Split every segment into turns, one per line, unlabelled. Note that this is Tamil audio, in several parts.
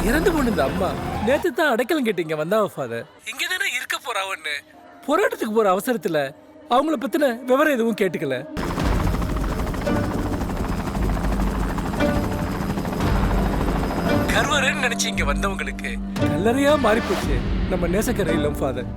இறந்து போன இந்த அம்மா நேத்து தான் அடைக்கலம் கேட்டு இங்க வந்தாவ ஃபாதர். இங்க தானே இருக்க போறாவன்னு போராட்டத்துக்கு போற அவசரத்துல அவங்கள பத்தின விவரம் எதுவும் கேட்டுக்கல. கர்வரன்னு நினைச்சு இங்க வந்தவங்களுக்கு கல்லறையா மாறி போச்சு நம்ம நேசக்கரை இல்லம் ஃபாதர்.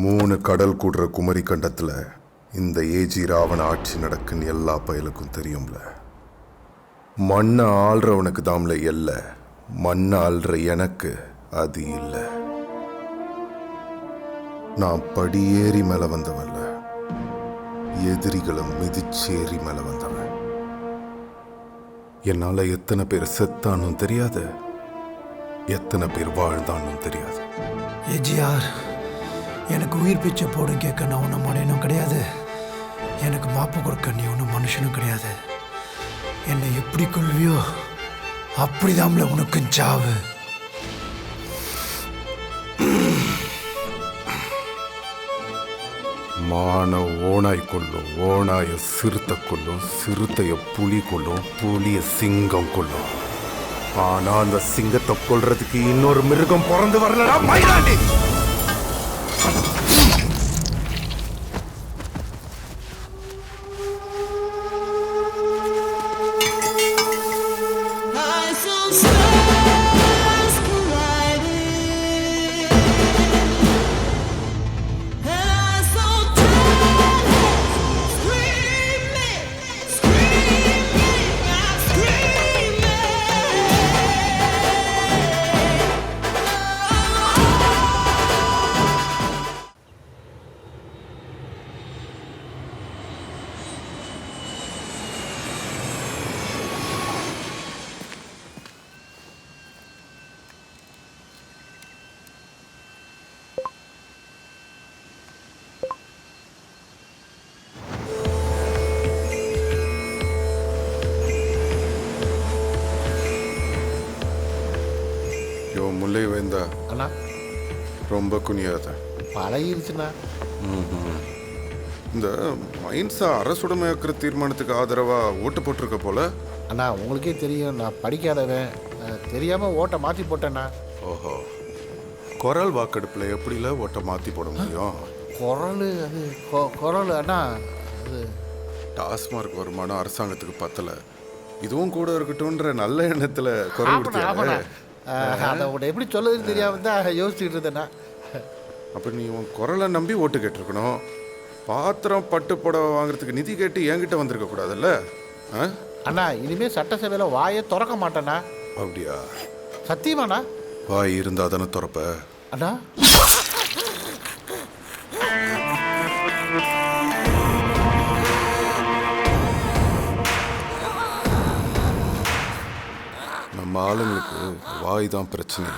மூணு கடல் கூடுற குமரி கண்டத்தில் இந்த ஏஜி ராவண ஆட்சி நடக்குன்னு எல்லா பயலுக்கும் தெரியும்ல. மண்ணை ஆள்றவனுக்கு தாம்ல எல்லை, மண்ணை ஆள்ற எனக்கு அது இல்லை. நான் படியேறி மேல வந்தவன்ல, எதிரிகளை மிதிச்சேறி மேல வந்தவன். என்னால எத்தனை பேர் செத்தானும் தெரியாது, எத்தனை பேர் வாழ்ந்தானும் தெரியாது.
ஏஜிஆர், எனக்கு உயிர் பிச்சை போடும் கேட்க நான் ஒன்றும் மனிதனும் கிடையாது, எனக்கு மாப்பு கொடுக்க நீ ஒன்றும் மனுஷனும் கிடையாது. என்னை எப்படி கொள்வியோ அப்படிதான்ல உனக்கும் சாவு.
மான ஓனாய் கொள்ளும், ஓனாய சிறுத்தை கொள்ளும், சிறுத்தைய புலி கொள்ளும், புலிய சிங்கம் கொள்ளும். ஆனா அந்த சிங்கத்தை கொல்றதுக்கு இன்னொரு மிருகம் பிறந்து வரலடா மயிலாண்டி. முல்லை வேந்தா
அண்ணா,
ரொம்ப குனியாத,
பழகிருச்சுண்ணா.
இந்த மைன்ஸா அரசுடைமையாக்குற தீர்மானத்துக்கு ஆதரவா ஓட்டு போட்டிருக்க போல.
அண்ணா, உங்களுக்கே தெரியும் நான் படிக்காதவன், தெரியாம ஓட்டை மாற்றி போட்டேண்ணா.
ஓஹோ, குரல் வாக்கெடுப்புல எப்படில ஓட்டை மாற்றி போட முடியும்?
குரல் அது குரல் அண்ணா, அது
டாஸ்மார்க் வருமானம் அரசாங்கத்துக்கு பத்தல, இதுவும் கூட இருக்கட்டும்ன்ற நல்ல எண்ணத்துல குரல் கொடுத்தியா?
அதை உன்னை எப்படி சொல்லுதுன்னு தெரியாம தான் யோசிச்சுட்டு இருந்தேண்ணா.
அப்போ நீ உன் குரலை நம்பி ஓட்டு கேட்டிருக்கணும். பாத்திரம் பட்டு புடவை வாங்குறதுக்கு நிதி கேட்டு என்கிட்ட வந்திருக்க கூடாதுல்ல.
அண்ணா, இனிமேல் சட்டசபையில் வாயை திறக்க மாட்டேண்ணா.
அப்படியா?
சத்தியமாண்ணா.
வாய் இருந்தா தானே திறப்ப.
அண்ணா,
நம்ம ஆளுங்களுக்கு வாய் தான் பிரச்சனை.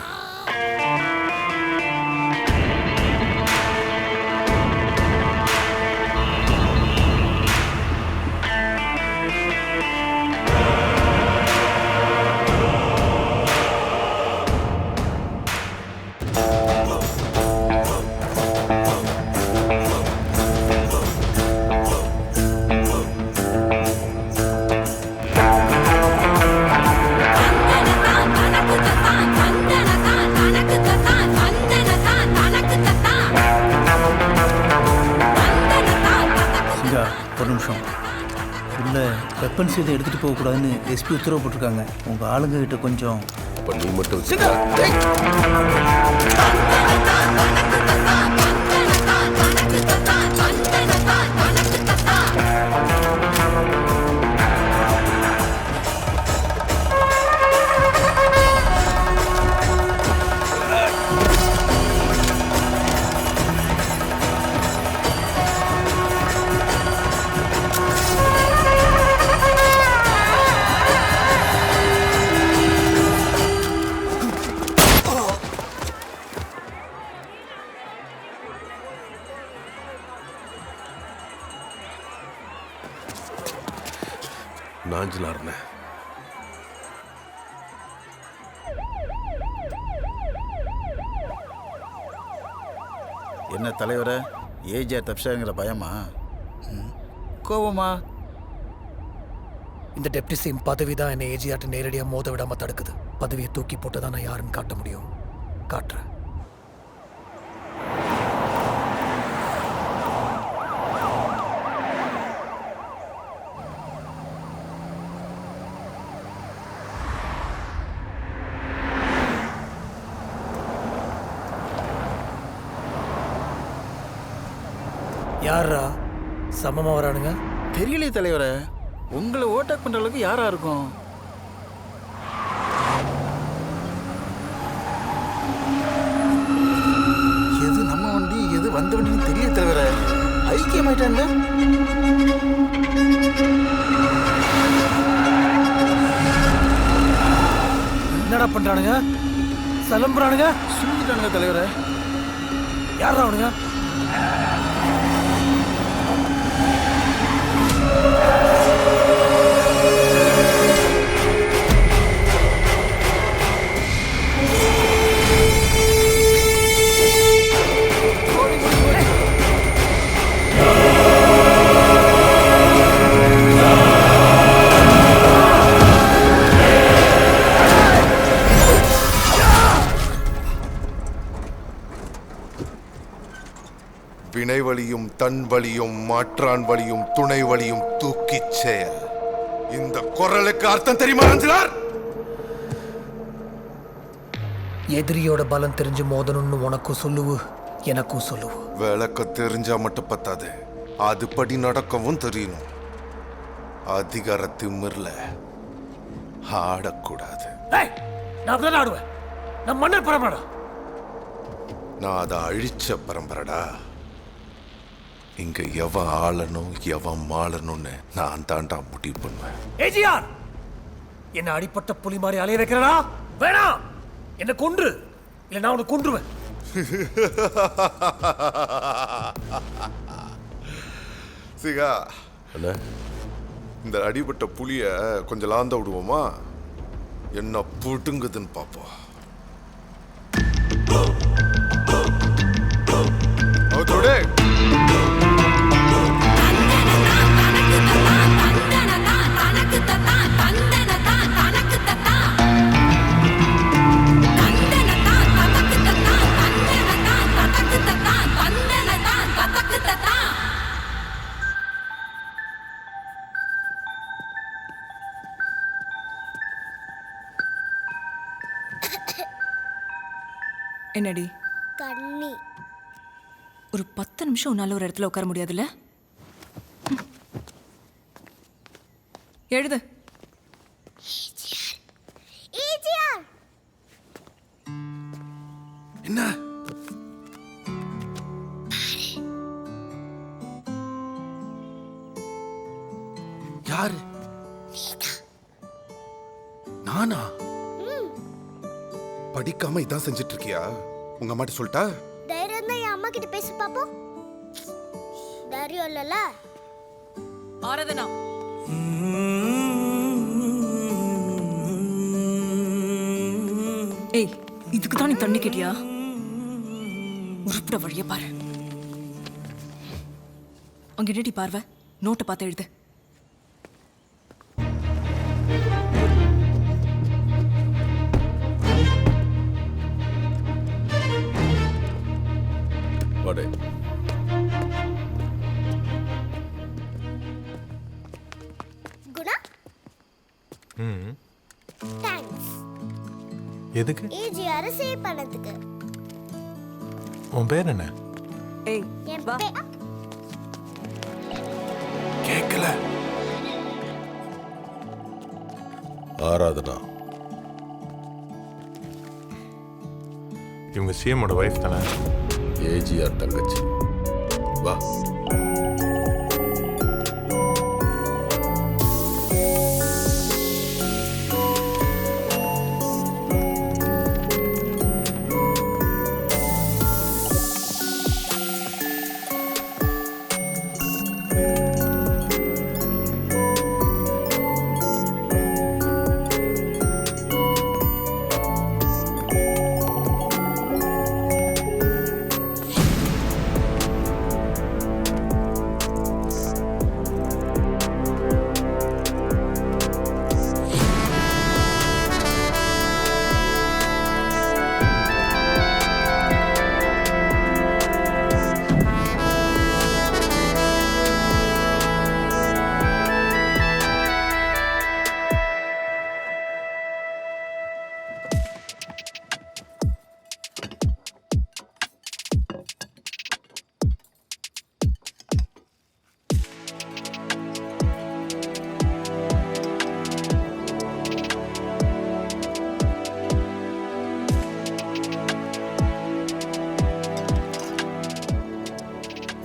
வெப்பன்ஸ் எதுவும் எடுத்துகிட்டு போகக்கூடாதுன்னு எஸ்பி உத்தரவு போட்டிருக்காங்க. உங்கள் ஆளுங்க கிட்ட கொஞ்சம்
இப்ப நீ மட்டும் நாஞ்சிலார்ன
என்ன தலைவரை ஏஜிஆர் தப்ஷாங்கிற பயமா? கோபமா?
இந்த டெப்டி சிஎம் பதவி தான் என்னை ஏஜிஆர்ட்ட நேரடியாக மோத விடாமல் தடுக்குது. பதவியை தூக்கி போட்டு தான் நான் யாருன்னு காட்ட முடியும். காட்டுறேன். யாரா சமமா வரானுங்க?
தெரியலையே தலைவரை. உங்களை ஓட்டாக் பண்ற அளவுக்கு யாரா இருக்கும்? எது நம்ம வண்டி எது வந்த வண்டின்னு தெரியல தலைவரை. ஐக்கியமாயிட்டாங்க.
என்னடா பண்றானுங்க? சலம்புறானுங்க.
சூழ்ந்துட்டானுங்க தலைவரை.
யாரா அவனுங்க?
வினை வழியும் தன் வழியும் மாற்றான் வழியும் துணை வழியும் தூக்கிச் செயல். இந்த குரலுக்கு அர்த்தம் தெரியுமா நாஞ்சிலார்?
எதிரியோட பலம் தெரிஞ்சு மோதணும்னு உனக்கும் சொல்லுவு, எனக்கும் சொல்லுவு.
விளக்க தெரிஞ்சா மட்டும் பத்தாது, அதுபடி நடக்கவும் தெரியணும். அதிகார திமிர்ல ஆடக்கூடாது.
நான் அப்படிதான் ஆடுவேன். நான் மன்னர் பரம்பரடா.
நான் அதை அழிச்ச பரம்பரடா. இங்க எவன் ஆளணும் எவன் மாளணும்னு நான் தாண்டா முடிவு பண்ணுவேன்.
ஏஜிஆர் என்ன அடிப்பட்ட புலி மாதிரி அலைய வைக்கிறடா. வேணாம், என்ன கொன்று, இல்ல நான் உன்னை கொன்றுவேன்.
சிகா இந்த அடிபட்ட புலிய கொஞ்சம் லாந்த விடுவோமா? என்ன புடுங்குதுன்னு பாப்போம். அவத்தோட
என்னடி
கண்ணி
ஒரு 10 நிமிஷம் உன்னால ஒரு இடத்துல உட்கார முடியாதுல்ல? எழுது.
என்ன யாரு? நானா? படிக்காம இதான் செஞ்சிட்டு இருக்கியா? உங்க அம்மாட்ட சொல்லிட்டா?
தைரியம் தான் என் அம்மா கிட்ட பேசி பாப்போம். தைரியம் இல்லல.
ஆராதனா, ஏய், இதுக்கு தான் நீ தண்ணி கேட்டியா? உருப்புட வழிய பாரு. அங்க என்னடி பார்வை? நோட்டை பார்த்து எழுது.
வாடே.
குணா
எதுக்கு?
ஏஜிஆர் சேவ் பண்ணதுக்கு.
உன் பேர் என்ன?
ஏய்
என்
வா.
கேட்கல.
ஆராதனா.
இவங்க சிஎம்மோட வைஃப் தானே?
ஏஜிஆர் தங்கச்சி. வா.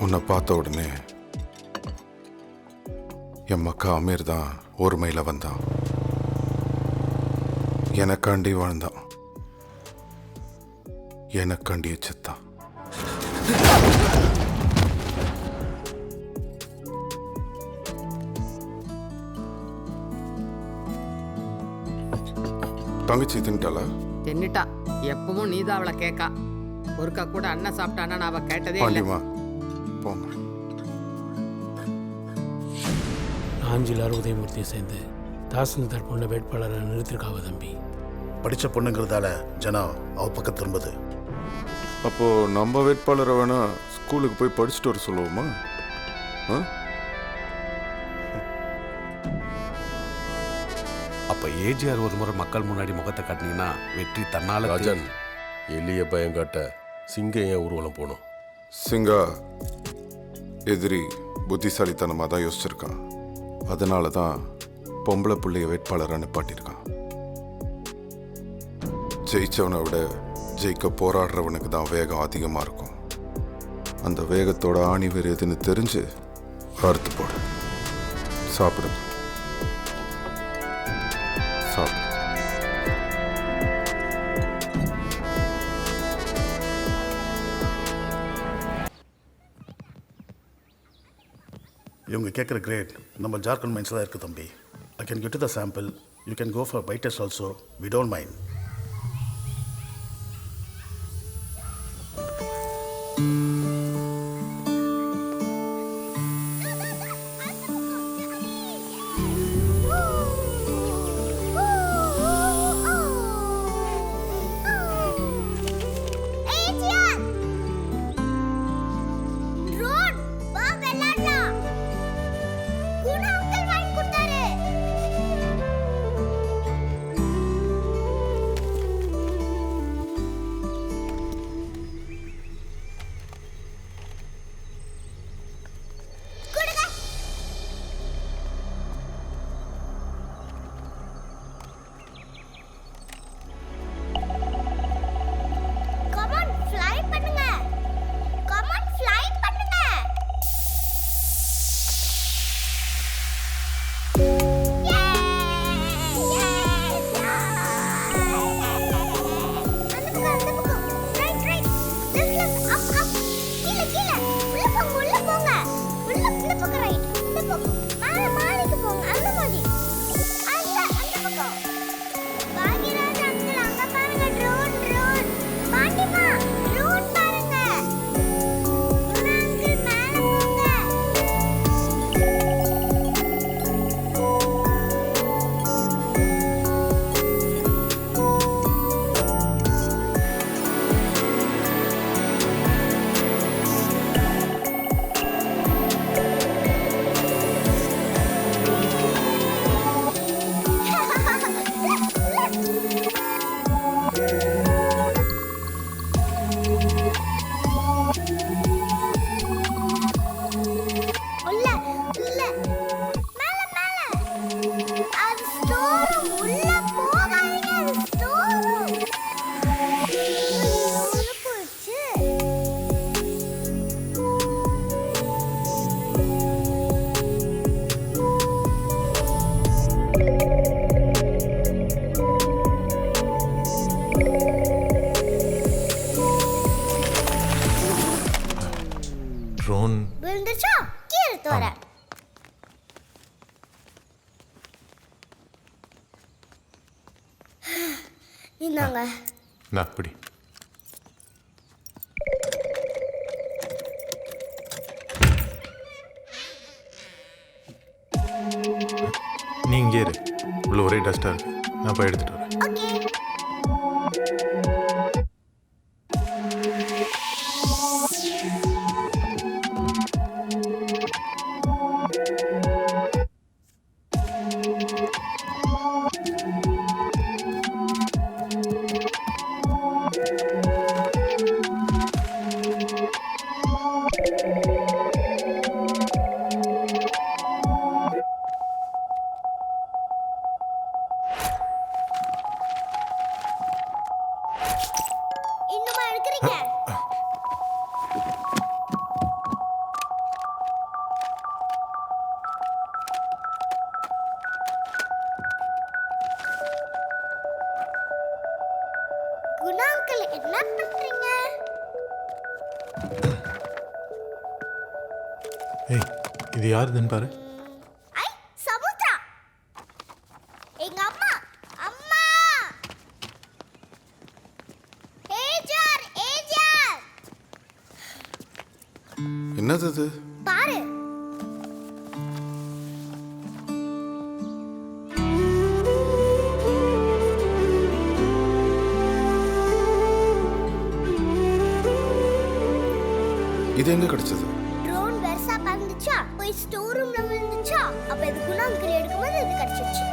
உன்னை பார்த்த உடனே என் மக்கா அமீர் தான் ஒரு மைல வந்தான். எனக்காண்டி வாழ்ந்தான், எனக்காண்டிய செத்தான். தங்கச்சி தின்ட்டாளா?
தின்னுட்டா. எப்பவும் நீதான் அவளை கேட்கா. ஒருக்கா கூட அண்ணன் சாப்பிட்டானா நான் அவ கேட்டதே இல்லை.
பாண்டிமா போங்க.
ஆஞ்சிலார் உதயமூர்த்தியை சேர்ந்து தாசில்தார் பொண்ணை வேட்பாளரை நிறுத்திருக்காவ தம்பி.
படித்த பொண்ணுங்கிறதால ஜனம் அவ பக்கம் திரும்புது.
அப்போ நம்ம வேட்பாளரை வேணா ஸ்கூலுக்கு போய் படிச்சுட்டு வர சொல்லுவோமா?
அப்ப ஏஜிஆர் ஒரு முறை மக்கள் முன்னாடி முகத்தை காட்டினீங்கன்னா வெற்றி தன்னால. ராஜன், எளிய பயம் காட்ட சிங்கம் ஏன் ஊர்வலம் போகணும்?
சிங்கா எதிரி புத்திசாலித்தனமாக தான் யோசிச்சிருக்கான். அதனால தான் பொம்பளை பிள்ளைய வேட்பாளராக நிப்பாட்டியிருக்கான். ஜெயிச்சவனை விட ஜெயிக்க போராடுறவனுக்கு தான் வேகம் அதிகமாக இருக்கும். அந்த வேகத்தோட ஆணி வேறு எதுன்னு தெரிஞ்சு அறுத்து போடு. சாப்பிடுங்க, சாப்பிடு.
இவங்க கேட்குற கிரேட் நம்ம ஜார்க்கண்ட் மைன்ஸில் தான் இருக்குது தம்பி. I can get to the sample. You can go for by test also. We don't mind.
AGR drone வா விளையாடலாம். குணா அங்கிள் வாங்கி கொடுத்தாரு.
ட்ரோன்
விழுந்துச்சா கீழே தோற. இந்தாங்க.
நான் அப்படி நீ இங்கே இரு. உள்ள ஒரே டஸ்டாக இருக்கு. நான் போய் எடுத்துட்டு வரேன்.
இன்னுமா எடுக்கிறீங்க? குணா அங்கிள் என்ன பண்றீங்க?
ஏய், இது யாருதுன்னு பாரு.
ஐ சமுத்ரா. எங்க அம்மா. அம்மா. ஏஜார் ஏஜார்.
என்னது அது?
பாரு.
இது எங்க கிடைச்சது?
ட்ரோன் வெர்சா பறந்துச்சா போய் ஸ்டோர் ரூம்ல விழுந்துச்சா அப்ப இது குணா அங்கிள் எடுக்கும்போது இது கிடைச்சிச்சு.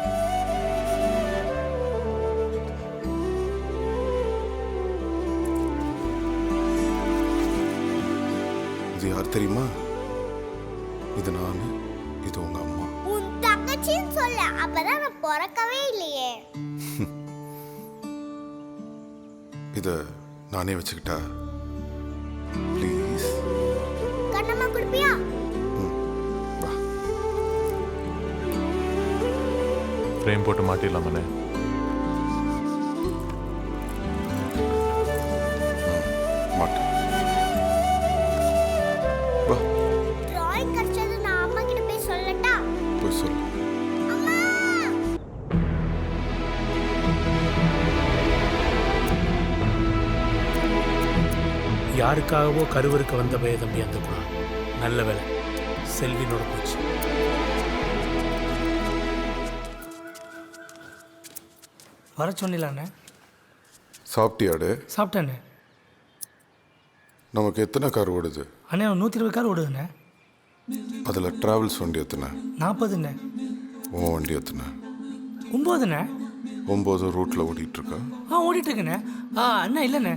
இது யார் தெரியுமா? இது நானு, இது உங்க அம்மா.
உன் தங்கச்சின்னு சொல்ல அப்பதான் நான் பிறக்கவே இல்லையே.
இத நானே வச்சுக்கிட்டா ப்ளீஸ்?
கண்ணம்மா குடுப்பியா?
வா.
ஃப்ரேம் போட்டு மாட்டிடலாமண்ணே.
மாட்டேன். வா
டிராயிங் கிடைச்சது நான் அம்மா கிட்ட போய் சொல்லட்டா?
போய் சொல்லு.
அம்மா.
யாருக்காகவோ கருவறுக்க வந்த பய தம்பி அந்த குணா. நல்ல வேலை செல்வினோட போச்சு. வர சொன்னிலாண்ணே?
சாப்பிட்டியாடு?
சாப்பிட்டேண்ணே.
நமக்கு எத்தனை கார் ஓடுது?
அண்ணே 120 கார் ஓடுதுண்ணே.
அதுல டிராவல்ஸ் வண்டி எத்தனை?
40ண்ணே.
உன் வண்டி எத்தனை?
9ண்ணே.
9 ரூட்ல ஓடிட்டு இருக்கா?
ஓடிட்டு இருக்கேண்ணே. அண்ணா இல்லைண்ணே,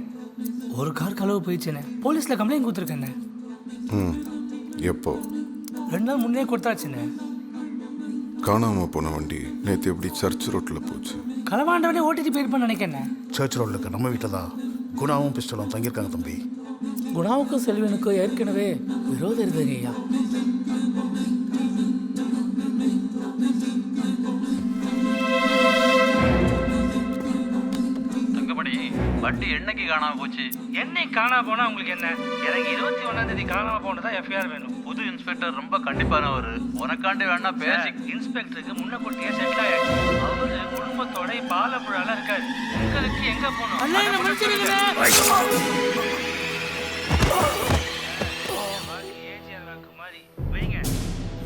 ஒரு கார் களவு போயிடுச்சுண்ணே. போலீஸில் கம்ப்ளைண்ட் கொடுத்துருக்கேண்ணே.
எப்போ?
2 நாள் முன்னே கொடுத்தாச்சுண்ணே.
காணாம போன வண்டி நேற்று எப்படி சர்ச் ரோட்ல போச்சு?
களவாண்டவனே ஓட்டிட்டு போயிருப்பான்னு நினைக்கிறேண்ணே.
சர்ச் ரோடில் இருக்க நம்ம வீட்டில் தான் குணாவும் பிஸ்டலும் தங்கியிருக்காங்க தம்பி.
குணாவுக்கும் செல்வனுக்கும் ஏற்கனவே விரோதம் இருக்குதுங்க ஐயா.
வண்டி என்னைக்கு காணாம போச்சு?
என்னைக்கு காணாம போனா உங்களுக்கு என்ன? எனக்கு 21ஆம் தேதி காணாம போனதா எஃப்ஐஆர் வேணும்.
புது இன்ஸ்பெக்டர் ரொம்ப கண்டிப்பானவர். உனக்காண்டி வேணா பேசி.
இன்ஸ்பெக்டருக்கு முன்னக்கூட்டியே செட்டில் ஆயாச்சு. அவரு குடும்பத்தோட இப்ப ஆலப்புழால இருக்காரு. உங்களுக்கு எங்க போகணும்?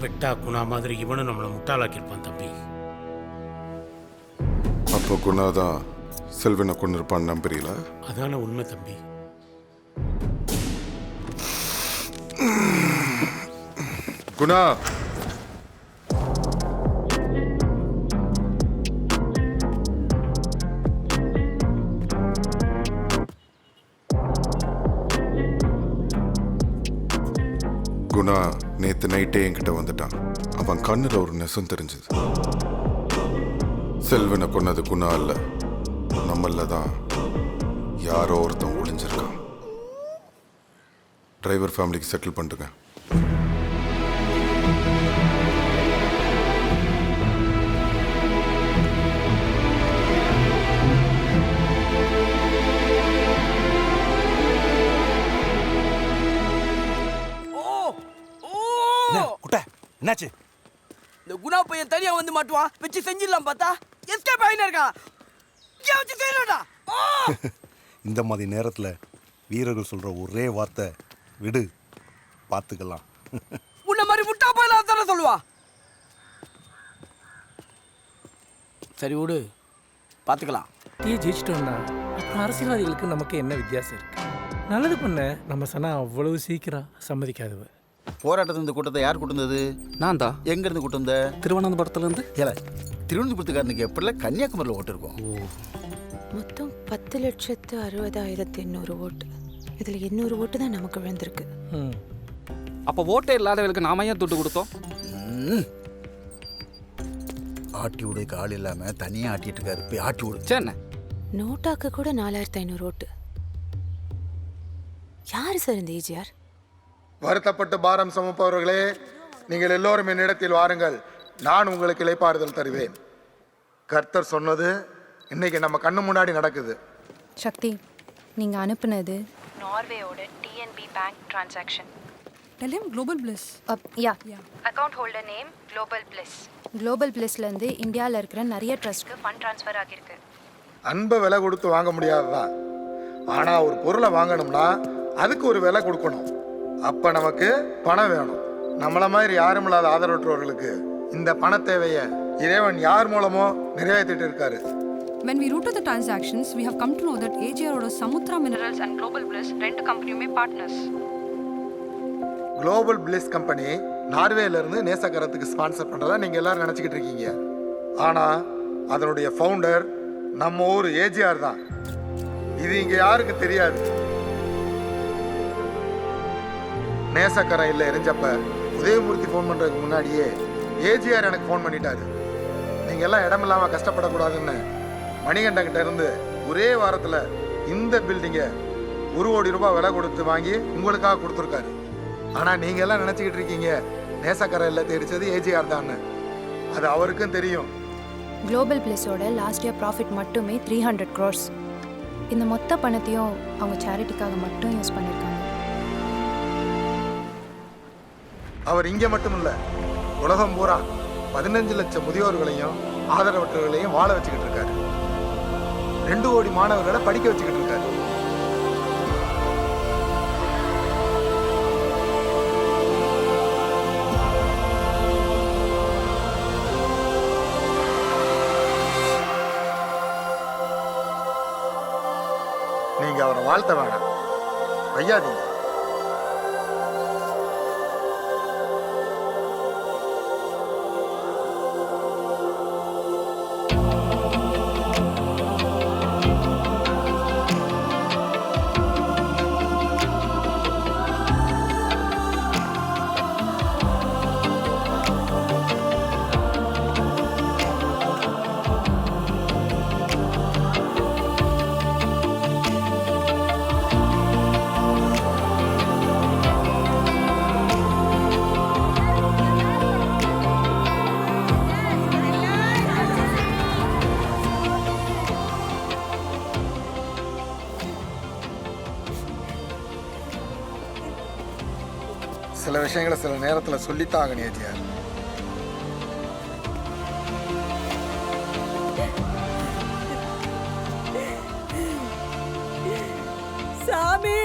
வெட்டா குணா மாதிரி இவனும் நம்மளை முட்டாளாக்கியிருப்பான் தம்பி.
அப்போ குணாதான் செல்வனை கொண்டு இருப்பான்னு நம்புறீல?
அதான உண்மை தம்பி.
குணா, குணா நேத்து நைட்டே என்கிட்ட வந்துட்டான். அவன் கண்ணுல ஒரு நெசம் தெரிஞ்சது. செல்வனை கொன்னது குணா இல்ல, நம்மள தான் யாரோ ஒருத்தன் ஒளிஞ்சிருக்கான். டிரைவர் ஃபேமிலிக்கு செட்டில் பண்ணுங்க.
குட்டை என்னாச்சு?
இந்த குணா பையன் தனியா வந்து மாட்டுவான், வச்சு செஞ்சிடலாம் பார்த்தா எஸ்கேப் ஆயினா இருக்கான். ஏன் வச்சு செய்யலடா?
இந்த மாதிரி நேரத்தில் வீரர்கள் சொல்கிற ஒரே வார்த்தை விடு, பார்த்துக்கலாம்.
உன்ன மாதிரி முட்டா போயலாம் தானே சொல்லுவா. சரி விடு, பார்த்துக்கலாம்.
ஜெயிச்சிட்டோம்னா அப்புறம் அரசியல்வாதிகளுக்கு நமக்கு என்ன வித்தியாசம் இருக்கு? நல்லது பண்ண நம்ம சொன்னா அவ்வளவு சீக்கிரம் சம்மதிக்காதவ.
போராட்டத்தில் இந்த கூட்டத்தை யார் கூட்டு வந்தது?
நான் தான்.
எங்கேருந்து கூட்டு வந்த?
திருவனந்தபுரத்துலேருந்து.
ஏல திருவனந்தபுரத்துக்காரனுக்கு எப்படிலாம் கன்னியாகுமரியில் ஓட்டு இருக்கும்.
மொத்தம் 10,60,800 ஓட்டு. இதில் 800 ஓட்டு தான் நமக்கு விழுந்திருக்கு.
அப்போ ஓட்டே இல்லாதவர்களுக்கு நாம ஏன் துட்டு கொடுத்தோம்?
ஆட்டி விடுக்கு ஆள் இல்லாமல் தனியாக ஆட்டிட்டு இருக்காரு. போய் ஆட்டி விடு.
சரி,
நோட்டாக்கு கூட 4,500 ஓட்டு. யார் சார் இந்த ஏஜிஆர்?
வருத்தப்பட்டு பாரம் சுமப்பவர்களே, நீங்கள் எல்லோரும் என்னிடத்தில் வாருங்கள், நான் உங்களுக்கு இளைப்பாறுதல் தருவேன். கர்த்தர் சொன்னது இன்னைக்கு நம்ம கண்ணு முன்னாடி நடக்குது.
சக்தி, நீங்க அனுப்புனது
நார்வேயோட DNB bank transaction.
Tell him Global Bliss.
Yeah. Account holder name Global Bliss.
Global Blissலேருந்து இந்தியாவில் இருக்கிற நிறைய ட்ரஸ்ட்க்கு
ஃபண்ட் ட்ரான்ஸ்ஃபர் ஆகிருக்கு.
அன்பை விலை கொடுத்து வாங்க முடியாதுதான், ஆனால் ஒரு பொருளை வாங்கணும்னா அதுக்கு ஒரு விலை கொடுக்கணும். அப்போ நமக்கு பணம் வேணும். நம்மள மாதிரி யாரும் இல்லாத ஆதரவற்றவர்களுக்கு இந்த பண தேவையை இறைவன் யார் மூலமோ நிறைவேற்றிட்டு இருக்காரு.
When we routed the transactions, we have come to know that AGR ஓட Samudra minerals and Global Bliss ரெண்டு கம்பெனியுமே பார்ட்னர்ஸ்.
குளோபல் பிளிஸ் கம்பெனி நார்வேலேருந்து நேசக்கரத்துக்கு ஸ்பான்சர் பண்ணுறதா நீங்கள் எல்லாரும் நினச்சிக்கிட்டு இருக்கீங்க. ஆனால் அதனுடைய ஃபவுண்டர் நம்ம ஊர் ஏஜிஆர் தான். இது இங்கே யாருக்கு தெரியாது. நேசக்கரம் இல்லை எரிஞ்சப்ப உதயமூர்த்தி ஃபோன் பண்ணுறதுக்கு முன்னாடியே ஏஜிஆர் எனக்கு ஃபோன் பண்ணிட்டாரு. நீங்கள் எல்லாம் இடமில்லாமல் கஷ்டப்படக்கூடாதுன்னு மணிகண்டங்கிட்ட இருந்து ஒரே வாரத்தில் இந்த பில்டிங்கை 1 கோடி ரூபாய் விலை கொடுத்து வாங்கி உங்களுக்காக கொடுத்துருக்காரு. ஆனால் நீங்கள் எல்லாம் நினச்சிக்கிட்டு இருக்கீங்க நேசக்கரை இல்லை தெரிச்சது ஏஜிஆர் தான்னு. அது அவருக்கும் தெரியும்.
குளோபல் பிளஸோட லாஸ்ட் இயர் ப்ராஃபிட் மட்டுமே 300 crores. இந்த மொத்த பணத்தையும் அவங்க சேரிட்டிக்காக மட்டும் யூஸ் பண்ணியிருக்காங்க.
அவர் இங்கே மட்டும் இல்லை, உலகம் பூரா 15 லட்சம் முதியோர்களையும் ஆதரவற்றவர்களையும் வாழ வச்சுக்கிட்டு இருக்காரு. 2 கோடி மாணவர்களை படிக்க வச்சுக்கிட்டு இருக்காரு. நீங்க அவரை வாழ்த்த வேணாம், வையாதீங்க. சில விஷயங்களை சில நேரத்தில் சொல்லித்தான் ஆகணும் ஏஜிஆர்.
சாமி,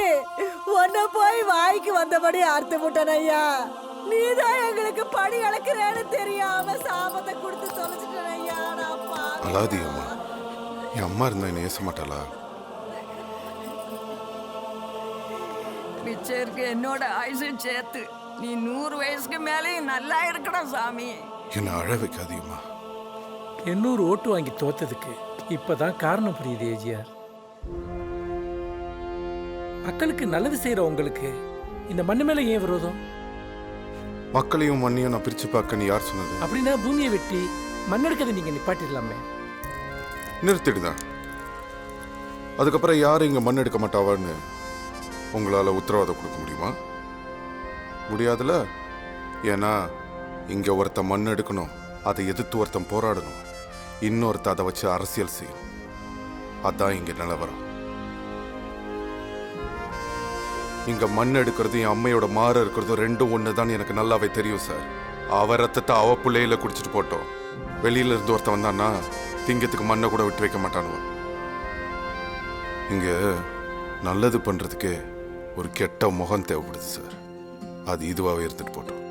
உன்னை போய் வாய்க்கு வந்தபடி அறுத்து விட்டன ஐயா. நீதான் எங்களுக்கு படி அளக்கிறேன்னு தெரியாம சாபத்தை கொடுத்து தொலைச்சிட்டன ஐயா.
அழாதி அம்மா, என் அம்மா இருந்தா என்ன ஏச மாட்டாளா?
பிச்சருக்கு என்னோட ஆயுசும் சேர்த்து நீ 100 வயசுக்கு மேலேயும் நல்லா இருக்கணும் சாமி.
என்ன அழ வைக்காதீங்கம்மா.
800 ஓட்டு வாங்கி தோத்ததுக்கு இப்பதான் காரணம் புரியுது ஏஜிஆர். மக்களுக்கு நல்லது செய்யற உங்களுக்கு இந்த மண்ணு மேல ஏன் விரோதம்?
மக்களையும் மண்ணையும் நான் பிரிச்சு பார்க்க யார் சொன்னது?
அப்படின்னா பூமியை வெட்டி மண்ணெடுக்கதை நீங்க நிப்பாட்டிடலாமே.
நிறுத்திடுதான். அதுக்கப்புறம் யாரும் இங்க மண் எடுக்க மாட்டாவான்னு உங்களால உத்தரவாதம் கொடுக்க முடியுமா? முடியாதுல. ஏன்னா இங்க ஒருத்தன் மண் எடுக்கணும், அதை எதிர்த்து ஒருத்தன் போராடணும், இன்னொருத்த அதை வச்சு அரசியல் செய்யும். அதான் இங்க நிலவரம். இங்க மண் எடுக்கிறதும் என் அம்மையோட மாற இருக்கிறதும் ரெண்டும் ஒன்று தான் எனக்கு நல்லாவே தெரியும் சார். அவ ரத்தத்தை அவ பிள்ளையில குடிச்சிட்டு போட்டோம். வெளியில இருந்து ஒருத்தன் வந்தான்னா திங்கத்துக்கு மண்ணை கூட விட்டு வைக்க மாட்டானுவன். இங்க நல்லது பண்றதுக்கே ஒரு கெட்ட முகம் தேவைப்படுது சார். அது இதுவாகவே எடுத்துட்டு போட்டோம்.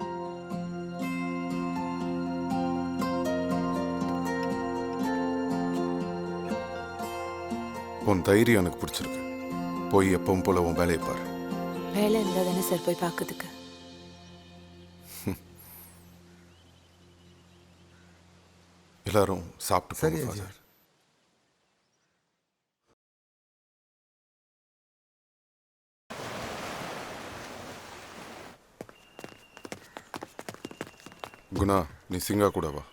உன் தைரியம் எனக்கு பிடிச்சிருக்கு. போய் எப்பவும் போல உன் வேலையை பாரு.
வேலை இருந்தா தானே சார் போய் பார்க்கறதுக்கு.
எல்லாரும் சாப்பிட்டு சரி சார். குணா, நீ சிங்கா கூட வா.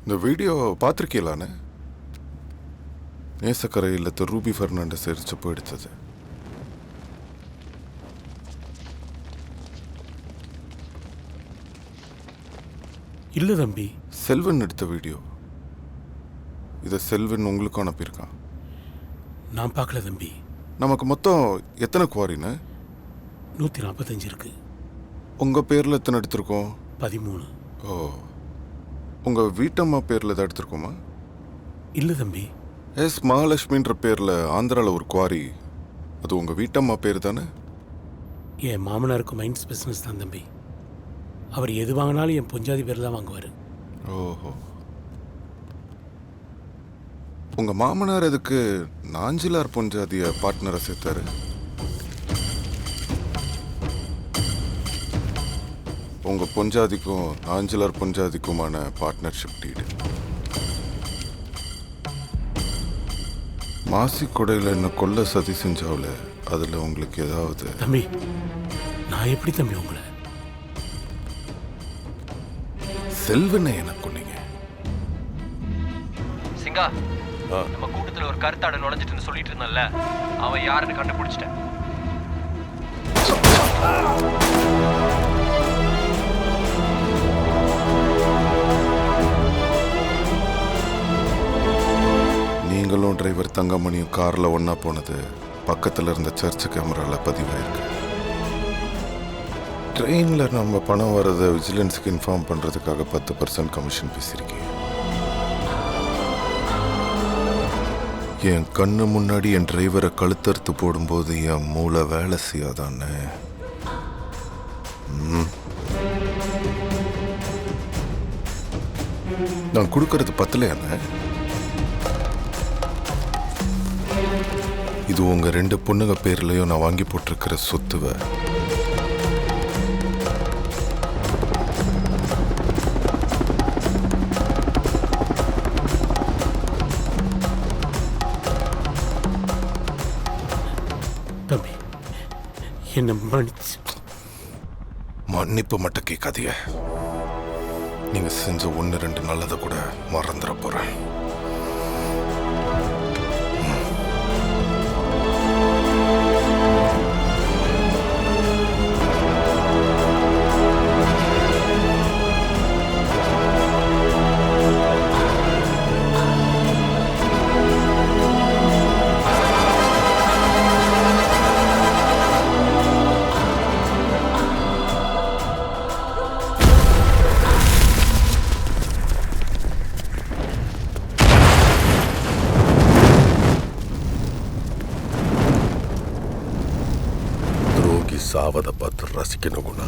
இந்த வீடியோ பார்த்துருக்கீங்களாண்ணே? நேசக்கரை இல்லத்தை ரூபி ஃபெர்னாண்டஸ் எரிச்சப்போ எடுத்தது.
இல்லை தம்பி,
செல்வன் எடுத்த வீடியோ. இதை செல்வன் உங்களுக்கும் அனுப்பியிருக்கான்.
நான் பார்க்கல தம்பி.
நமக்கு மொத்தம் எத்தனை குவாரின்னு?
145 இருக்கு.
உங்கள் பேரில் எத்தனை எடுத்திருக்கோம்?
13.
ஓ, உங்கள் வீட்டம்மா பேரில் தான் எடுத்திருக்கோமா?
இல்லை தம்பி.
எஸ் மகாலட்சுமின்ற பேரில் ஆந்திராவில் ஒரு குவாரி. அது உங்கள் வீட்டம்மா பேர் தானே?
என் மாமனாருக்கு மைன்ஸ் பிஸ்னஸ் தான் தம்பி. அவர் எது வாங்கினாலும் என் பொஞ்சாதி பேர் தான் வாங்குவார்.
ஓஹோ, உங்கள் மாமனார் அதுக்கு நாஞ்சிலார் பொஞ்சாதிய பார்ட்னரை சேர்த்தாரு. உங்கள் பொஞ்சாதிக்கும் நாஞ்சிலார் பொஞ்சாதிக்குமான பார்ட்னர்ஷிப் டீடு. மாசி கொடையில் என்ன கொல்ல சதி செஞ்சாவில் அதில் உங்களுக்கு ஏதாவது?
தம்பி, நான் எப்படி தம்பி உங்களை?
செல்வனை எனக்கு கொன்னீங்க.
சிங்கா, நம்ம கூட்டத்தில் ஒரு கருத்தாட நுழைஞ்சிட்டுன்னு சொல்லிட்டு இருந்தான்ல, அவன் யாருன்னு கண்டுபிடிச்சிட்டேன்.
நீங்களும் டிரைவர் தங்கமணியும் காரில் ஒன்றா போனது பக்கத்தில் இருந்த சர்ச் கேமராவில் பதிவாயிருக்கு. ட்ரெயினில் நம்ம பணம் வரதை விஜிலன்ஸுக்கு இன்ஃபார்ம் பண்ணுறதுக்காக 10% கமிஷன் பேசியிருக்கேன். என் கண்ணு முன்னாடி என் டிரைவரை கழுத்தறுத்து போடும்போது என் மூளை வேலை செய்யாதானே? நான் கொடுக்கறது பத்தலையானே? இது உங்க 2 பொண்ணுங்க பேர்லயும் நான் வாங்கி போட்டிருக்கிற சொத்துவ.
தம்பி, என்ன மன்னிச்சு.
மன்னிப்பு மட்டும் கேட்காதீங்க. நீங்க செஞ்ச 1-2 நல்லதை கூட மறந்துட போறேன்.
சாவதை பார்த்து ரசிக்கணும் குணா.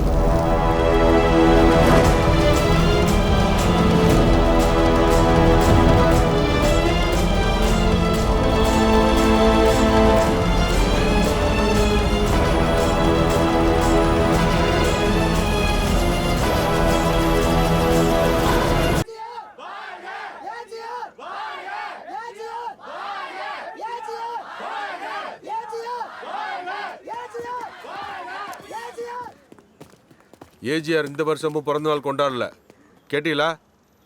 ஏஜிஆர் இந்த வருஷமும் பிறந்த நாள் கொண்டாடல. கேட்டீங்களா?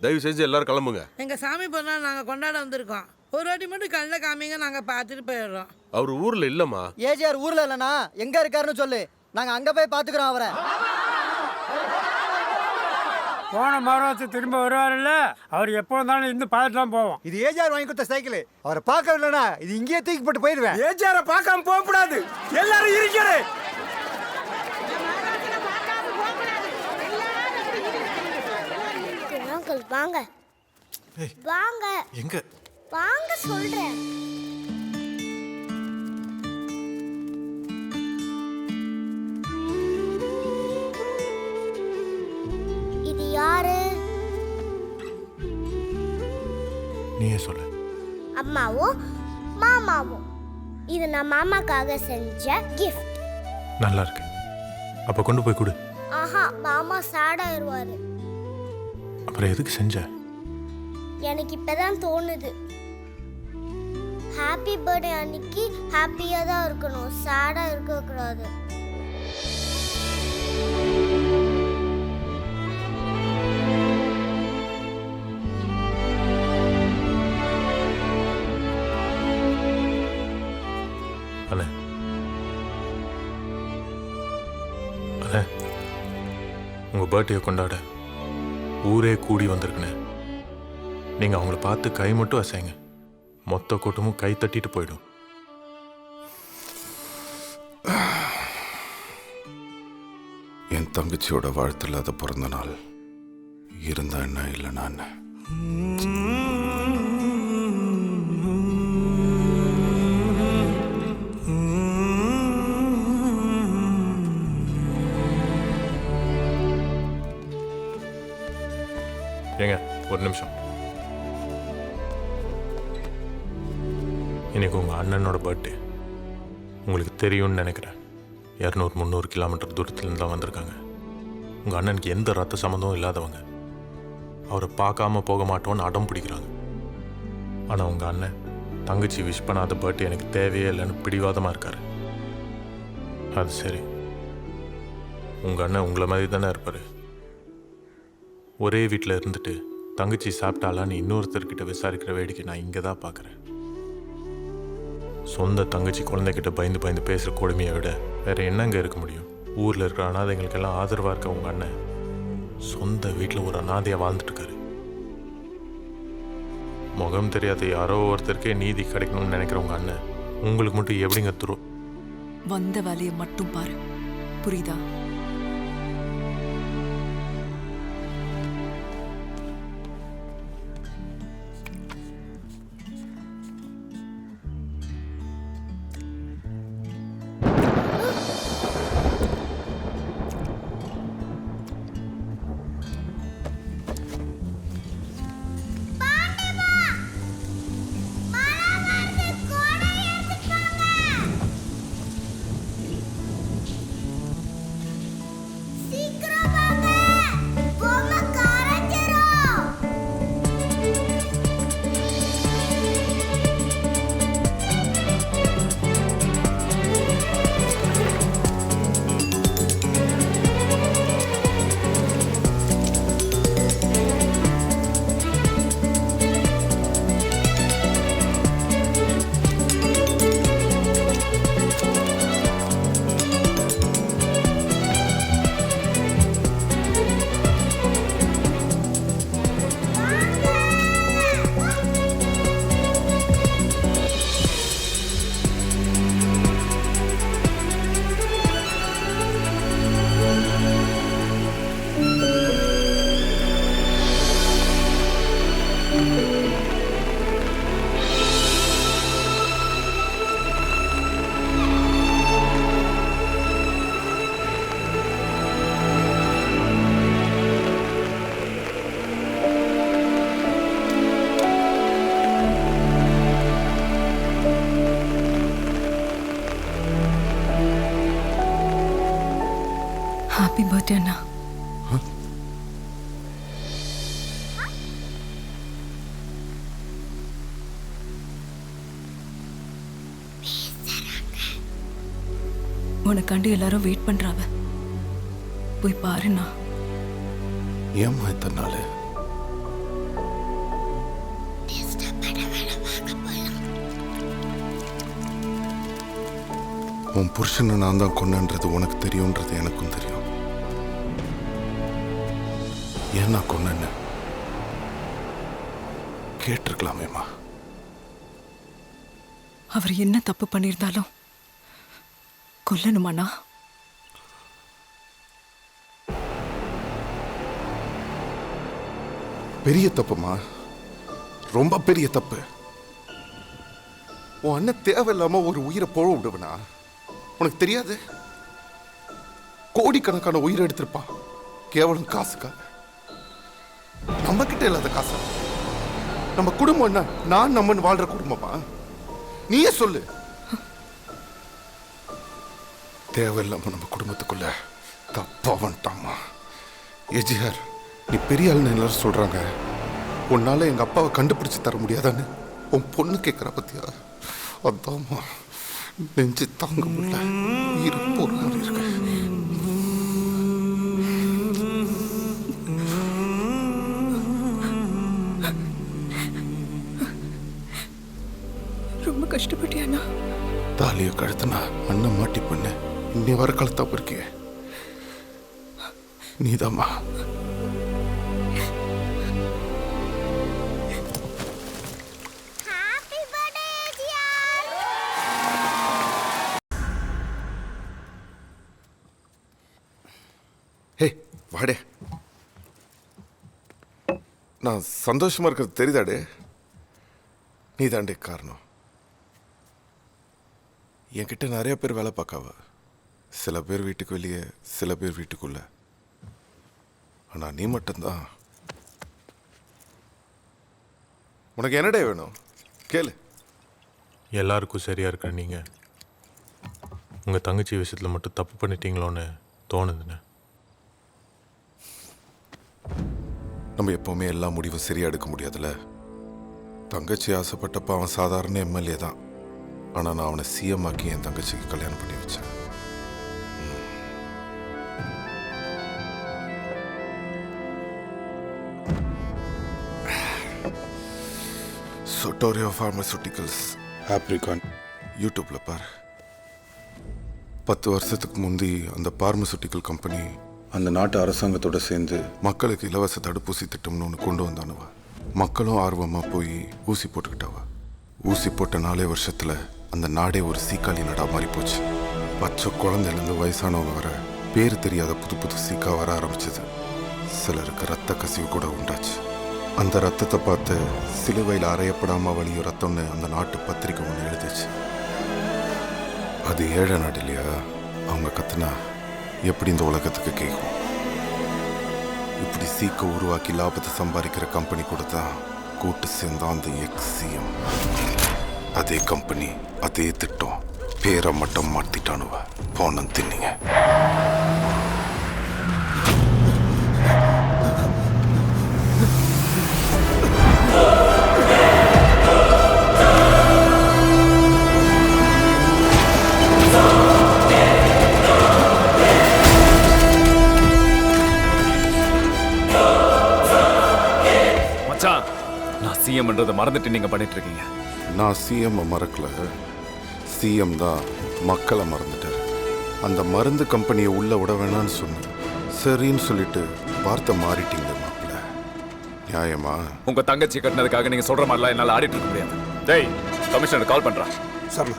தயவு செஞ்சு எல்லாரும் கிளம்புங்க.
எங்க சாமி பிறநாள் நாங்க கொண்டாட வந்திருக்கோம். ஒரு வாட்டி மட்டும் கண்ணில் காமிங்க, நாங்க பார்த்துட்டு போயிடுறோம்.
அவர் ஊர்ல இல்லம்மா.
ஏஜிஆர் ஊர்ல இல்லைண்ணா, எங்க இருக்காருன்னு சொல்லு, நாங்க அங்க போய் பாத்துக்கிறோம் அவரை.
போன மாதம் திரும்ப வருவாருல்ல, அவர் எப்போ இருந்தாலும் இருந்து பார்த்துட்டு தான் போவோம்.
இது ஏஜிஆர் வாங்கி கொடுத்த சைக்கிள். அவரை பார்க்கவில்லைனா இது இங்கேயே தூக்கி போட்டு போயிடுவேன்.
ஏஜிஆரை பார்க்காம போகக்கூடாது, எல்லாரும் இருக்கிறேன்.
வாங்க வாங்க
எங்க
வாங்க சொல்றேன். இது யாரு?
நீயே சொல்லு.
அம்மாவும் மாமாவும். இது நான் மாமாக்காக செஞ்ச கிஃப்ட்.
நல்லா இருக்கு. அப்ப கொண்டு போய் கொடு.
ஆஹா, மாமா சேட் ஆயிருவாரு.
அப்புறம் எதுக்கு செஞ்ச?
எனக்கு இப்பதான் தோணுது. ஹாப்பி பர்த்டே அன்னைக்கு ஹாப்பியா தான் இருக்கணும், சேடா இருக்க கூடாது.
அண்ணே அண்ணே, உங்க பர்த்டே கொண்டாட ஊரே கூடி வந்திருக்குண்ணே. நீங்க அவங்கள பார்த்து கை மட்டும் அசைங்க, மொத்த கூட்டமும் கை தட்டிட்டு போயிடும்.
என் தங்கச்சியோட வாழ்த்தில்லாத பிறந்த நாள் இருந்தா என்ன, இல்லை நான்
ஏங்க ஒரு நிமிஷம். இன்னைக்கு உங்கள் அண்ணனோட பர்த்டே. உங்களுக்கு தெரியும்னு நினைக்கிறேன். 200-300 கிலோமீட்டர் தூரத்துலேருந்து தான் வந்திருக்காங்க. உங்கள் அண்ணனுக்கு எந்த ரத்த சம்மந்தமும் இல்லாதவங்க. அவரை பார்க்காம போக மாட்டோன்னு அடம் பிடிக்கிறாங்க. ஆனால் உங்கள் அண்ணன் தங்கச்சி விஷ் பண்ணாத பர்த்டே எனக்கு தேவையே இல்லைன்னு பிடிவாதமாக இருக்கார். அது சரி, உங்கள் அண்ணன் உங்களை மாதிரி தானே இருப்பார். ஒரே வீட்டில் இருந்துட்டு தங்கச்சி சாப்பிட்டாலான்னு இன்னொருத்தர்கிட்ட விசாரிக்கிற வேடிக்கை நான் இங்கே தான் பார்க்குறேன். சொந்த தங்கச்சி குழந்தைகிட்ட பயந்து பயந்து பேசுகிற கொடுமையை விட வேற என்னங்க இருக்க முடியும்? ஊரில் இருக்கிற அனாதைகளுக்கெல்லாம் ஆதரவாக இருக்க உங்கள் அண்ணன் சொந்த வீட்டில் ஒரு அனாதையாக வாழ்ந்துட்டுருக்காரு. முகம் தெரியாத யாரோ ஒருத்தருக்கே நீதி கிடைக்கணும்னு நினைக்கிற உங்கள் அண்ணன் உங்களுக்கு மட்டும் எப்படிங்க துரும்?
வந்த வேலையை மட்டும் பாரு, புரியுதா? ஹாப்பி பர்த்டே அண்ணா. உனக்காண்டி எல்லாரும் வெயிட் பண்றாங்க. போய் பாருண்ணா.
ஏம்மா இத்தனை நாள்? உன் புருஷனை நான் தான் கொன்னன்றது உனக்கு தெரியும்ன்றது எனக்கும் தெரியும். ஏன் நான் கொன்னேன்னு கேட்டிருக்கலாமேம்மா.
அவர் என்ன தப்பு பண்ணியிருந்தாலும் கொல்லணுமாண்ணா?
பெரிய தப்புமா, ரொம்ப பெரிய தப்பு. உன் அண்ணன் தேவையில்லாம ஒரு உயிரை போக விடுவனா? உனக்கு தெரியாது? கோடிக்கணக்கான உயிரை எடுத்திருப்பான் கேவலம் காசுக்காக. நம்ம கிட்ட இல்லாத காசா? நம்ம குடும்பம் என்ன நான் நம்மன்னு வாழ்ற குடும்பமா? நீயே சொல்லு. தேவையில்லாம நம்ம குடும்பத்துக்குள்ள தப்பா வந்துட்டாமா. எஜிஆர், நீ பெரிய ஆளுன்னு எல்லாரும் சொல்றாங்க. உன்னால எங்க அப்பாவை கண்டுபிடிச்சு தர முடியாதான்னு உன் பொண்ணு கேட்கற பத்தியா? அதாம்மா நெஞ்சு தாங்க முடியல, உயிர் போற மாதிரி இருக்கு.
ரொம்ப கஷ்டப்பட்டியாண்ணா?
தாலிய கழுத்துனா அண்ணன் மாட்டி பண்ண இன்னி வர கழுத்தா இருக்கிய நீதாம்மா. ஹே வாடே, நான் சந்தோஷமா இருக்கிறது தெரியுதாடே? நீ தாண்டே காரணம். என்கிட்ட நிறைய பேர் வேலை பார்க்காவ. சில பேர் வீட்டுக்கு வெளியே, சில பேர் வீட்டுக்குள்ள. ஆனா நீ மட்டும்தான். உனக்கு என்னடே வேணும் கேளு.
எல்லாருக்கும் சரியா இருக்கிற நீங்க உங்க தங்கச்சி விஷயத்துல மட்டும் தப்பு பண்ணிட்டீங்களோன்னு தோணுதுண்ணே.
நம்ம எப்பவுமே எல்லா முடிவும் சரியா எடுக்க முடியாதுல்ல. தங்கச்சி ஆசைப்பட்டப்ப அவன் சாதாரண எம்எல்ஏ தான். ஆனா நான் அவனை சிஎம் ஆக்கி என் தங்கச்சிக்கு கல்யாணம் பண்ணி வச்சேன். சொட்டோரியோ ஃபார்மசூட்டிக்கல்ஸ் ஆப்ரிகான் யூடியூப்ல பார். 10 வருஷத்துக்கு முந்தி அந்த பார்மசூட்டிக்கல் கம்பெனி அந்த நாட்டு அரசாங்கத்தோட சேர்ந்து மக்களுக்கு இலவச தடுப்பூசி திட்டம்னு ஒன்று கொண்டு வந்தானுவ. மக்களும் ஆர்வமாக போய் ஊசி போட்டுக்கிட்டாவ. ஊசி போட்ட 4 வருஷத்தில் அந்த நாடே ஒரு சீக்காளி நாடா மாறி போச்சு. பச்சை குழந்தையிலேருந்து வயசானவங்க வர பேர் தெரியாத புது புது சீக்கா வர ஆரம்பிச்சது. சிலருக்கு ரத்த கசிவு கூட உண்டாச்சு. அந்த ரத்தத்தை பார்த்து சிலுவையில் அறையப்படாமல் வழியும் ரத்தம்னு அந்த நாட்டு பத்திரிக்கை ஒன்று எழுதிச்சு. அது ஏழை நாடு இல்லையா? அவங்க கத்துனா எப்படி இந்த உலகத்துக்கு கேட்கும்? இப்படி சீக்க உருவாக்கி லாபத்தை சம்பாதிக்கிற கம்பெனி கூட தான் கூட்டு சேர்ந்தான் அந்த எக்ஸிஎம். அதே கம்பெனி, அதே திட்டம், பேரை மட்டும் மாத்திட்டானுவ. போனம் தின்னிங்க.
நான் சிஎம்ன்றதை மறந்துட்டு நீங்க பண்ணிட்டு இருக்கீங்க.
நான் சிஎம் மறக்கல, சிஎம் தான் மக்களை மறந்துட்டார். அந்த மருந்து கம்பெனியை உள்ள விட வேணான்னு சொன்னேன். சரின்னு சொல்லிட்டு வார்த்தை மாறிட்டீங்க மாப்பிள்ள. நியாயமா?
உங்க தங்கச்சி கட்டினதுக்காக நீங்க சொல்ற மாதிரிலாம் என்னால ஆடிட்டு இருக்க முடியாது. டேய், கமிஷனர் கால் பண்றான்.
சார்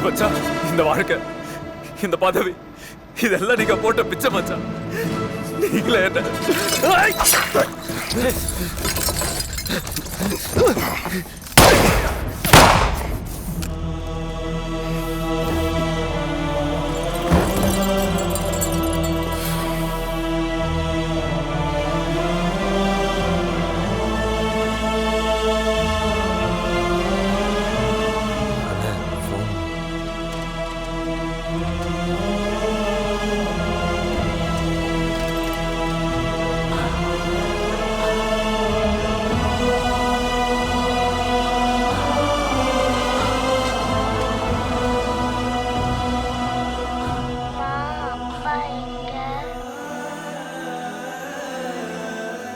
மச்சான், இந்த வாழ்க்கை, இந்த பதவி, இதெல்லாம் நீங்க போட்ட பிச்சை மச்சான். நீங்களே என்ன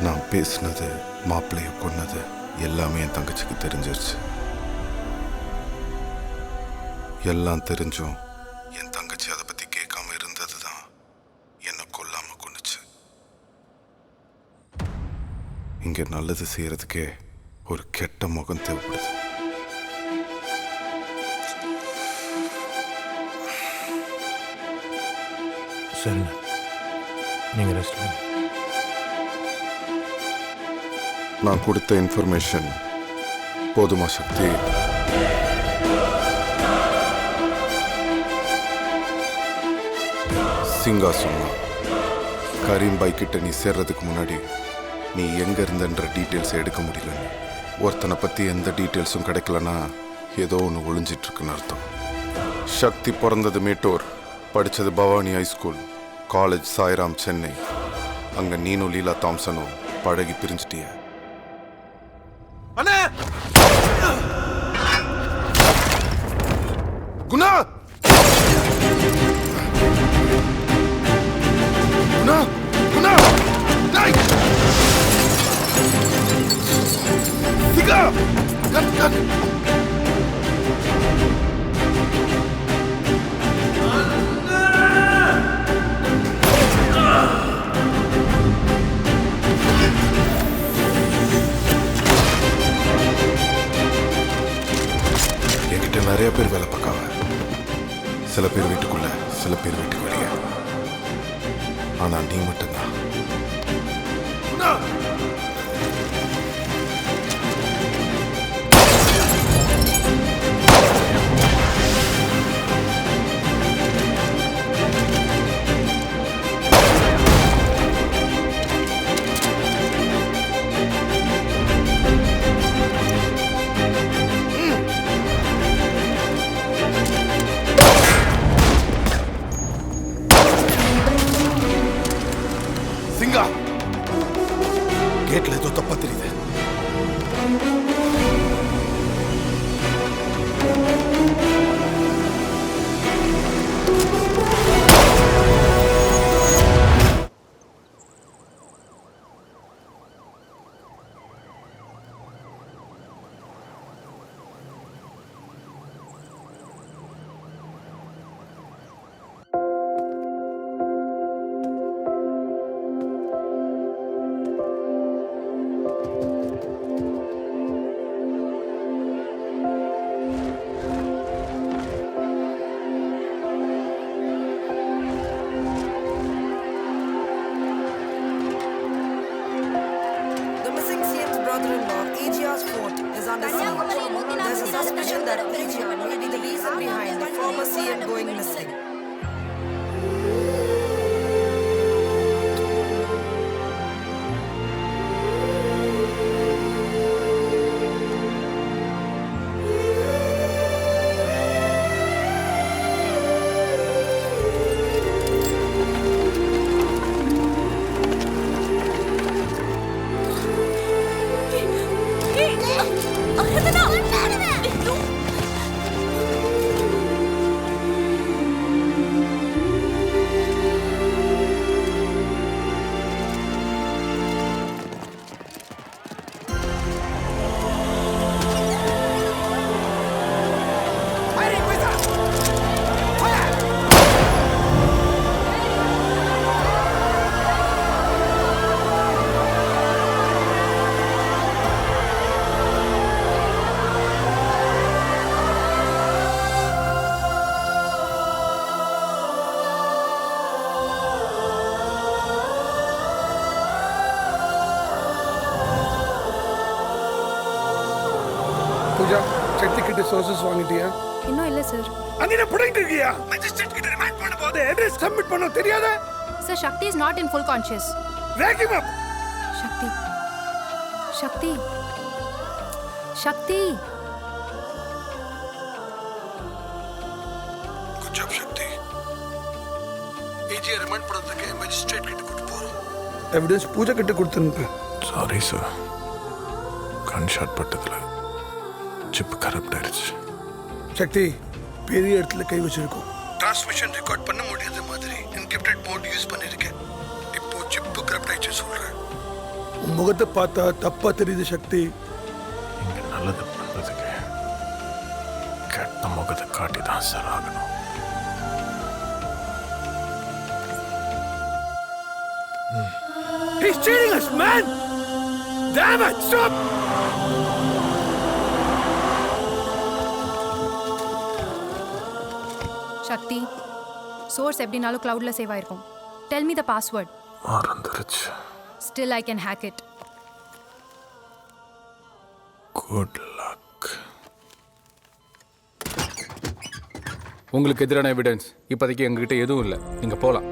நான் பேசினது, மாப்பிள்ளைய கொன்னது எல்லாமே என் தங்கச்சிக்கு தெரிஞ்சிருச்சு. எல்லாம் தெரிஞ்சும் என் தங்கச்சி அதை பத்தி கேட்காம இருந்தது தான் என்னை கொல்லாம கொன்னுச்சு. இங்க நல்லது செய்யறதுக்கே ஒரு கெட்ட முகம் தேவைப்படுது.
சரிண்ணா, நீங்கள் ரெஸ்ட் பண்ணுங்க.
நான் கொடுத்த இன்ஃபர்மேஷன் போதுமா சக்தி? சிங்கா சொன்னா கரீம் பாய் கிட்ட நீ சேர்றதுக்கு முன்னாடி நீ எங்க இருந்தன்ற டீட்டெயில்ஸ் எடுக்க முடியலன்னு. ஒருத்தனை பத்தி எந்த டீட்டெயில்ஸும் கிடைக்கலன்னா ஏதோ ஒன்று ஒளிஞ்சிட்டு இருக்குன்னு அர்த்தம். சக்தி பிறந்தது மேட்டூர், படித்தது பவானி ஹைஸ்கூல், காலேஜ் சாய்ராம் சென்னை. அங்கே நீனும் லீலா தாம்சனும் பழகி பிரிஞ்சிட்டிய. குணா குணா குணா டேய் சிகா கட் கட் என்கிட்ட நிறைய பேர் வேலை பார்க்காங்க. சில பேர் வீட்டுக்குள்ள, சில பேர் வீட்டுக்கு வெளியே. ஆனா நீ மட்டும்தான். சிங்கா, கேட்ல ஏதோ தப்பா தெரியுது.
brother-in-law, AGR's fort, is under siege. There's a suspicion that AGR may be the reason behind the former CM going missing.
Pooja, சக்தி கிட்ட சோர்சஸ் வாங்கிட்டியா?
இன்னும் இல்ல சார்.
அங்க புடிங்கிட்டு இருக்கியா? மேஜிஸ்ட்ரேட் கிட்ட ரிமைண்ட் பண்ண போது அட்ரஸ் சப்மிட் பண்ண தெரியாத?
Sir, Sakthi is not in full conscious.
Wake him up.
Sakthi. Sakthi. Sakthi.
Good job Sakthi. AG remind பண்ணதுக்கு மேஜிஸ்ட்ரேட் கிட்ட கூட்டி போறோம். எவிடன்ஸ் பூஜா கிட்ட கொடுத்துருங்க.
சாரி சார், கன் ஷாட் பட்டதுல சிப் கரப்ட் ஆயிடுச்சு.
சக்தி, பெரிய இடத்துல கை வச்சிருக்கோம். டிரான்ஸ்மிஷன் ரெக்கார்ட் பண்ண முடியாத மாதிரி என்கிரிப்டட் மோட் யூஸ் பண்ணிருக்கேன். இப்போ சிப் கரப்ட் ஆயிடுச்சு சொல்றேன். உன் முகத்தை பார்த்தா தப்பா தெரியுது சக்தி.
இங்க நல்லது பண்றதுக்கு கெட்ட முகத்தை காட்டி தான் சார் ஆகணும்.
He's cheating us, man! Damn it, stop!
Sakthi, source எப்படினாலும் கிளவுட்ல சேவ் ஆயிருக்கும். Tell me the password.
மறந்துருச்சு.
Still I can hack it.
Good luck.
உங்களுக்கு எதிரான எவிடன்ஸ் இப்போதைக்கு எங்ககிட்ட எதுவும் இல்லை. நீங்க போலாம்.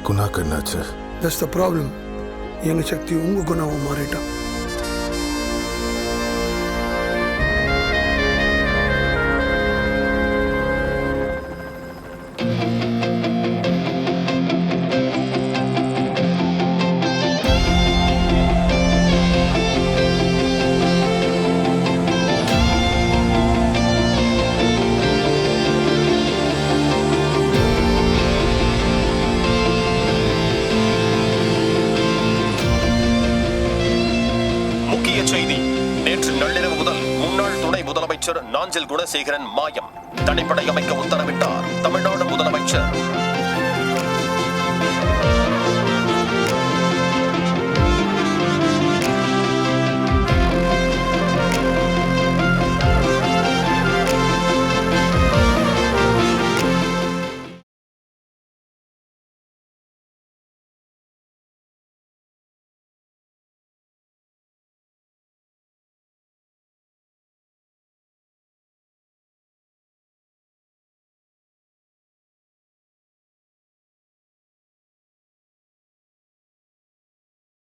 குணாக்கு என்னாச்சு?
That's the problem. எங்க சக்தி உங்க குணாவும் மாறிட்டான்.
நாஞ்சில் குணசேகரன் மாயம். தனிப்படை அமைக்க உத்தரவிட்டார் தமிழ்நாடு முதலமைச்சர்.